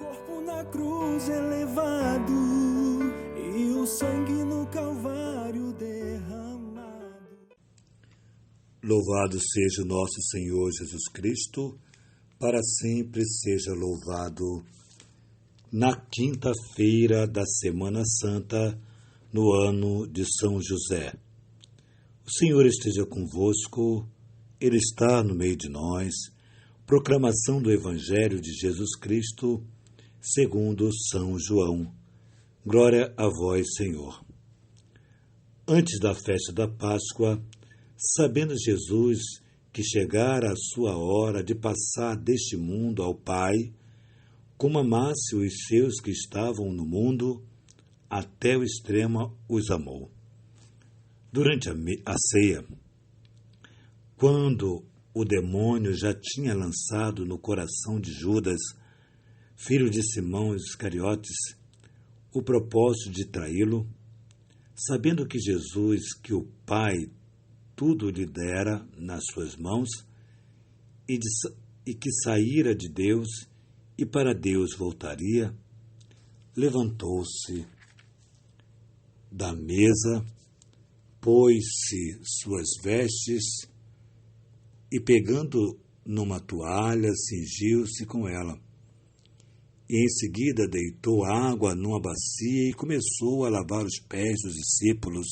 corpo na cruz elevado e o sangue no Calvário derramado. Louvado seja o nosso Senhor Jesus Cristo, para sempre seja louvado. Na quinta-feira da Semana Santa, no ano de São José. O Senhor esteja convosco, Ele está no meio de nós. Proclamação do Evangelho de Jesus Cristo, segundo São João. Glória a vós, Senhor. Antes da festa da Páscoa, sabendo Jesus que chegara a sua hora de passar deste mundo ao Pai, como amasse os seus que estavam no mundo, até o extremo os amou. Durante a ceia, quando o demônio já tinha lançado no coração de Judas, filho de Simão Iscariotes, o propósito de traí-lo, sabendo que Jesus, que o Pai tudo lhe dera nas suas mãos, e que saíra de Deus e para Deus voltaria, levantou-se da mesa, pôs-se suas vestes e, pegando numa toalha, cingiu-se com ela. E em seguida deitou água numa bacia e começou a lavar os pés dos discípulos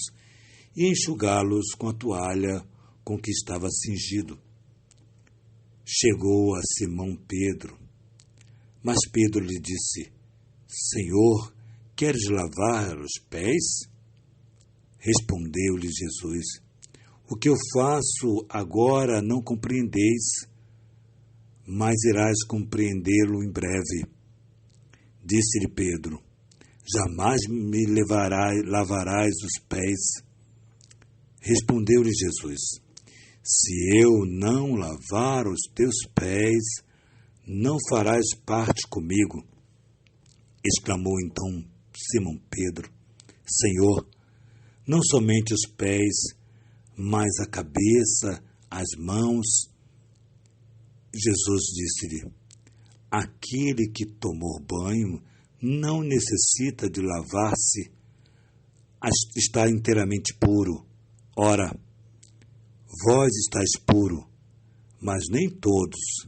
e enxugá-los com a toalha com que estava cingido. Chegou a Simão Pedro, mas Pedro lhe disse: Senhor, queres lavar os pés? Respondeu-lhe Jesus: O que eu faço agora não compreendeis, mas irás compreendê-lo em breve. Disse-lhe Pedro: Jamais me lavarás os pés. Respondeu-lhe Jesus: Se eu não lavar os teus pés, não farás parte comigo. Exclamou então Simão Pedro: Senhor, não somente os pés, mas a cabeça, as mãos. Jesus disse-lhe: Aquele que tomou banho não necessita de lavar-se, está inteiramente puro. Ora, vós estáis puro, mas nem todos,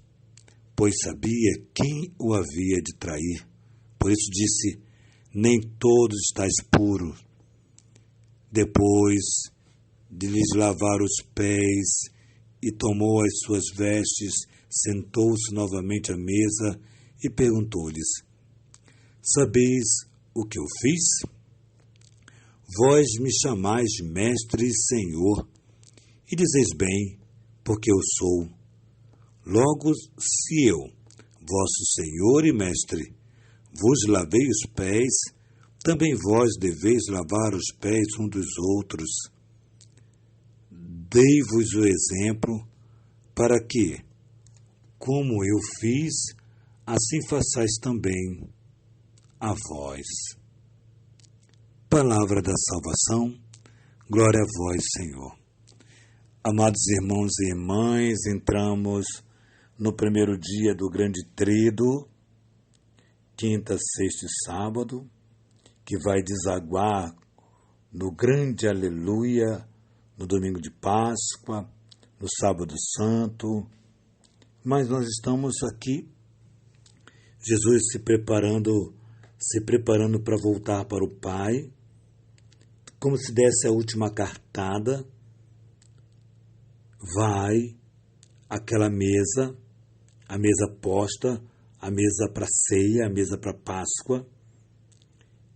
pois sabia quem o havia de trair. Por isso disse: nem todos estáis puros. Depois de lhes lavar os pés e tomou as suas vestes, sentou-se novamente à mesa e perguntou-lhes: Sabeis o que eu fiz? Vós me chamais de mestre e senhor, e dizeis bem, porque eu sou. Logo, se eu, vosso senhor e mestre, vos lavei os pés, também vós deveis lavar os pés uns dos outros. Dei-vos o exemplo, para que, como eu fiz, assim façais também a vós. Palavra da salvação, glória a vós, Senhor. Amados irmãos e irmãs, entramos no primeiro dia do grande tríduo, quinta, sexta e sábado, que vai desaguar no grande aleluia, no domingo de Páscoa, no sábado santo. Mas nós estamos aqui, Jesus se preparando para voltar para o Pai, como se desse a última cartada. Vai àquela mesa, a mesa posta, a mesa para ceia, a mesa para Páscoa,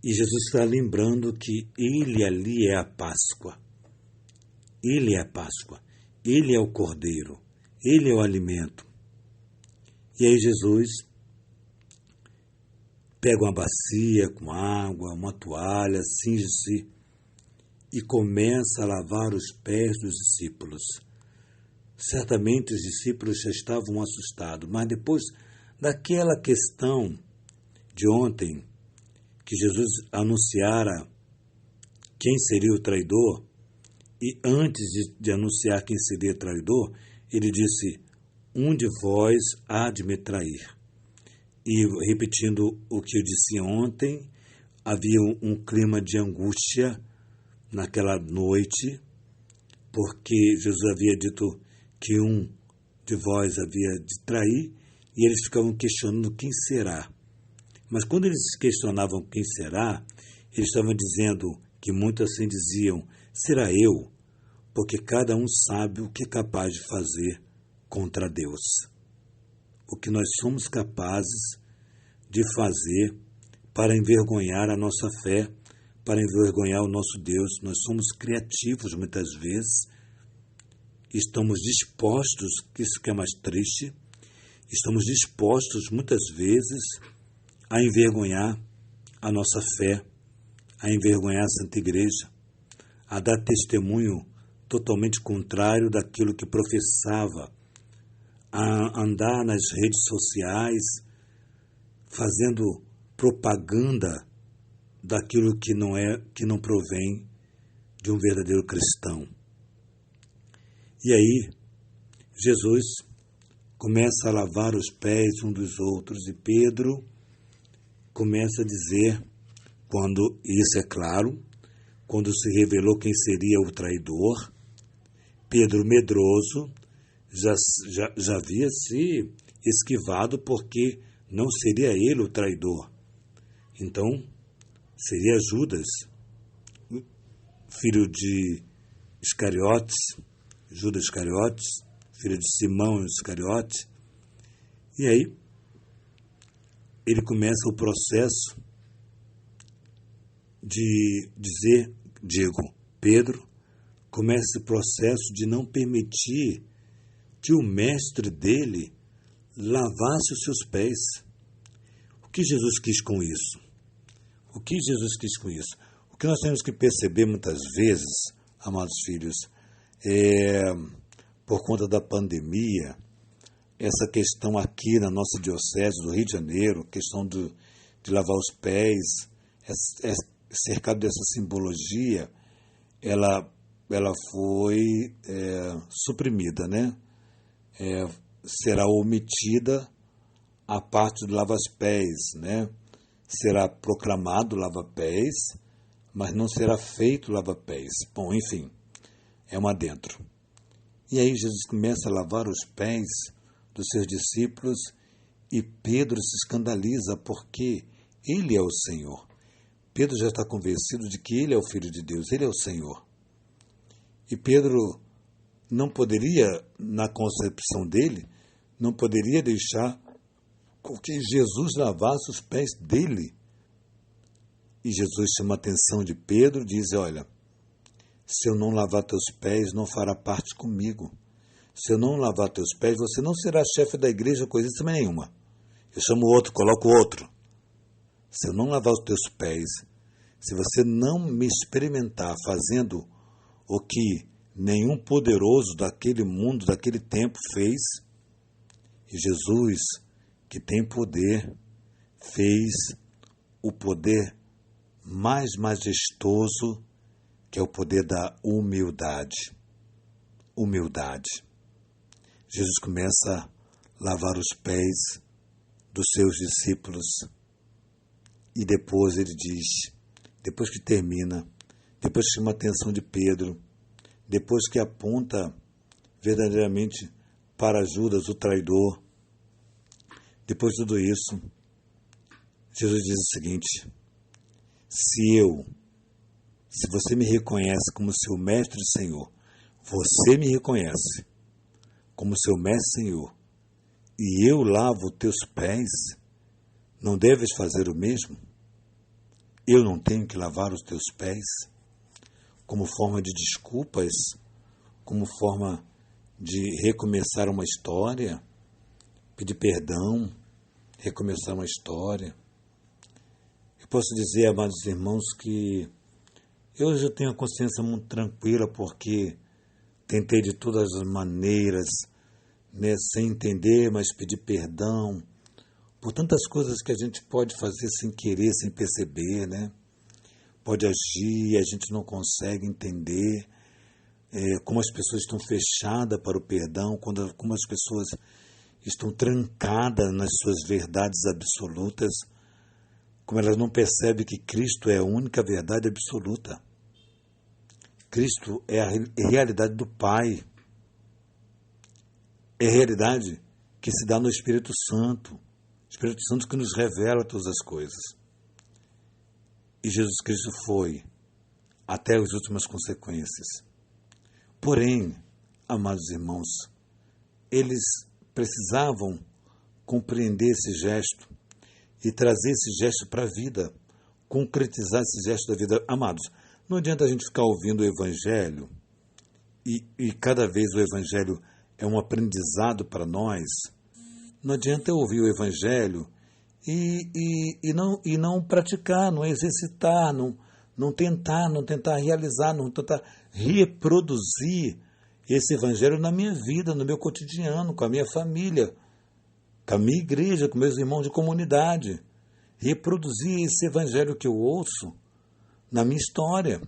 e Jesus está lembrando que Ele ali é a Páscoa. Ele é a Páscoa, Ele é o Cordeiro, Ele é o alimento. E aí Jesus pega uma bacia com água, uma toalha, cinge-se e começa a lavar os pés dos discípulos. Certamente os discípulos já estavam assustados, mas depois daquela questão de ontem, que Jesus anunciara quem seria o traidor, e antes de anunciar quem seria o traidor, ele disse: um de vós há de me trair. E repetindo o que eu disse ontem, havia um clima de angústia naquela noite, porque Jesus havia dito que um de vós havia de trair, e eles ficavam questionando quem será. Mas quando eles questionavam quem será, eles estavam dizendo, que muitos assim diziam, será eu? Porque cada um sabe o que é capaz de fazer contra Deus. O que nós somos capazes de fazer para envergonhar a nossa fé, para envergonhar o nosso Deus. Nós somos criativos muitas vezes, estamos dispostos, isso que é mais triste, estamos dispostos muitas vezes a envergonhar a nossa fé, a envergonhar a Santa Igreja, a dar testemunho totalmente contrário daquilo que professava, a andar nas redes sociais, fazendo propaganda daquilo que não provém de um verdadeiro cristão. E aí, Jesus começa a lavar os pés um dos outros, e Pedro começa a dizer, quando, isso é claro, quando se revelou quem seria o traidor, Pedro, medroso, já havia se esquivado, porque não seria ele o traidor. Então, seria Judas, filho de Iscariotes, Judas Iscariotes, filho de Simão Iscariotes. E aí, ele começa o processo de dizer, Pedro começa esse processo de não permitir que o mestre dele lavasse os seus pés. O que Jesus quis com isso? O que Jesus quis com isso? O que nós temos que perceber muitas vezes, amados filhos, por conta da pandemia, essa questão aqui na nossa diocese do Rio de Janeiro, questão de lavar os pés, cercado dessa simbologia, ela foi suprimida, né? Será omitida a parte do lava-pés, né? Será proclamado lava-pés, mas não será feito lava-pés. Bom, enfim, é um adentro. E aí Jesus começa a lavar os pés dos seus discípulos e Pedro se escandaliza porque ele é o Senhor. Pedro já está convencido de que ele é o Filho de Deus, ele é o Senhor. E Pedro não poderia, na concepção dele, não poderia deixar que Jesus lavasse os pés dele. E Jesus chama a atenção de Pedro e diz, olha, se eu não lavar teus pés, não fará parte comigo. Se eu não lavar teus pés, você não será chefe da igreja, coisa nenhuma. Eu chamo o outro, coloco o outro. Se eu não lavar os teus pés, se você não me experimentar fazendo o que nenhum poderoso daquele mundo, daquele tempo fez, e Jesus, que tem poder, fez o poder mais majestoso, que é o poder da humildade. Humildade. Jesus começa a lavar os pés dos seus discípulos e depois ele diz, depois que termina, depois que chama a atenção de Pedro, depois que aponta verdadeiramente para Judas, o traidor, depois de tudo isso, Jesus diz o seguinte, se você me reconhece como seu mestre e Senhor, você me reconhece como seu mestre e Senhor, e eu lavo teus pés, não deves fazer o mesmo? Eu não tenho que lavar os teus pés? Como forma de desculpas, como forma de recomeçar uma história, pedir perdão, recomeçar uma história. Eu posso dizer, amados irmãos, que eu já tenho a consciência muito tranquila, porque tentei de todas as maneiras, né, sem entender, mas pedir perdão por tantas coisas que a gente pode fazer sem querer, sem perceber, né? Pode agir e a gente não consegue entender como as pessoas estão fechadas para o perdão, como as pessoas estão trancadas nas suas verdades absolutas, como elas não percebem que Cristo é a única verdade absoluta. Cristo é a realidade do Pai. É a realidade que se dá no Espírito Santo. O Espírito Santo que nos revela todas as coisas. E Jesus Cristo foi até as últimas consequências. Porém, amados irmãos, eles precisavam compreender esse gesto e trazer esse gesto para a vida, concretizar esse gesto da vida. Amados, não adianta a gente ficar ouvindo o Evangelho e cada vez o Evangelho é um aprendizado para nós. Não adianta eu ouvir o Evangelho e não praticar, não exercitar, não tentar realizar, não tentar reproduzir esse Evangelho na minha vida, no meu cotidiano, com a minha família, com a minha igreja, com meus irmãos de comunidade. Reproduzir esse Evangelho que eu ouço na minha história.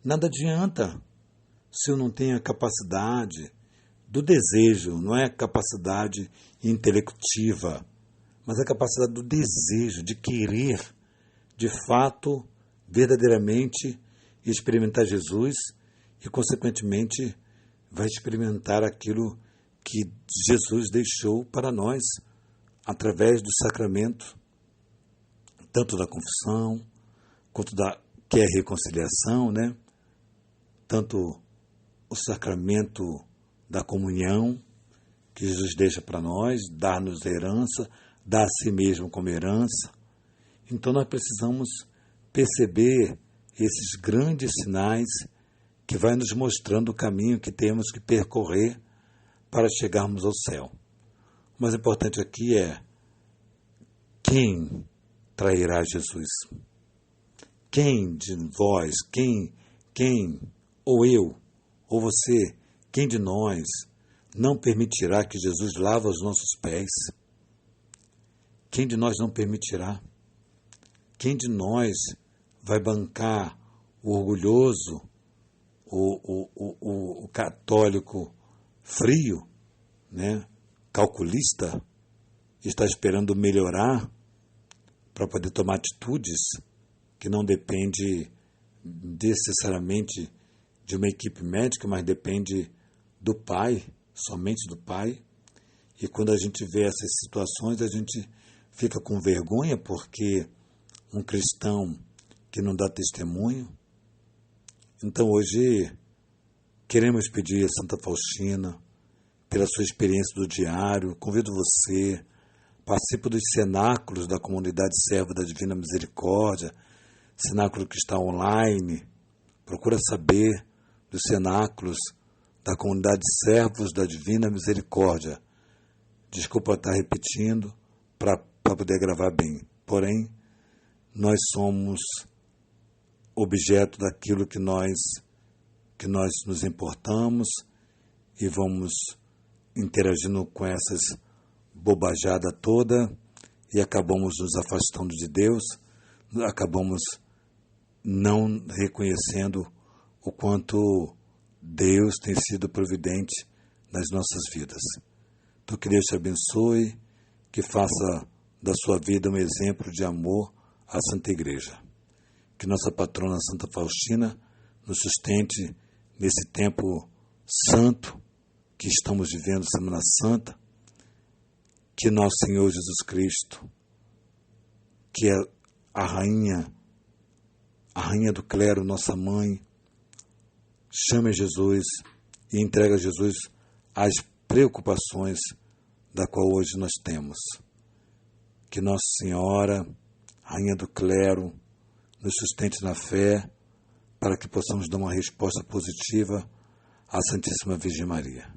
Nada adianta se eu não tenho a capacidade do desejo, não é a capacidade intelectiva, mas a capacidade do desejo, de querer, de fato, verdadeiramente experimentar Jesus e, consequentemente, vai experimentar aquilo que Jesus deixou para nós através do sacramento, tanto da confissão, quanto que é a reconciliação, né? Tanto o sacramento da comunhão, que Jesus deixa para nós, dar-nos a herança, dar a si mesmo como herança. Então nós precisamos perceber esses grandes sinais que vai nos mostrando o caminho que temos que percorrer para chegarmos ao céu. O mais importante aqui é: quem trairá Jesus? Quem de vós, quem, ou eu, ou você, quem de nós não permitirá que Jesus lave os nossos pés? Quem de nós não permitirá? Quem de nós vai bancar o orgulhoso, o católico frio, né, calculista, está esperando melhorar para poder tomar atitudes que não depende necessariamente de uma equipe médica, mas depende do Pai, somente do Pai? E quando a gente vê essas situações, a gente fica com vergonha, porque um cristão que não dá testemunho. Então hoje queremos pedir a Santa Faustina, pela sua experiência do diário, convido você, participe dos cenáculos da comunidade serva da Divina Misericórdia, cenáculo que está online, procura saber dos cenáculos da comunidade servos da Divina Misericórdia. Desculpa estar repetindo, para poder gravar bem. Porém, nós somos objeto daquilo que nós nos importamos e vamos interagindo com essas bobajadas toda e acabamos nos afastando de Deus, acabamos não reconhecendo o quanto Deus tem sido providente nas nossas vidas. Então que Deus te abençoe, que faça da sua vida um exemplo de amor à Santa Igreja. Que nossa patrona Santa Faustina nos sustente nesse tempo santo que estamos vivendo, Semana Santa. Que nosso Senhor Jesus Cristo, que é a rainha do clero, nossa mãe, chame Jesus e entregue a Jesus as preocupações da qual hoje nós temos. Que Nossa Senhora, rainha do clero, nos sustente na fé, para que possamos dar uma resposta positiva à Santíssima Virgem Maria.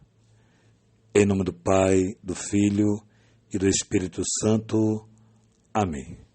Em nome do Pai, do Filho e do Espírito Santo. Amém.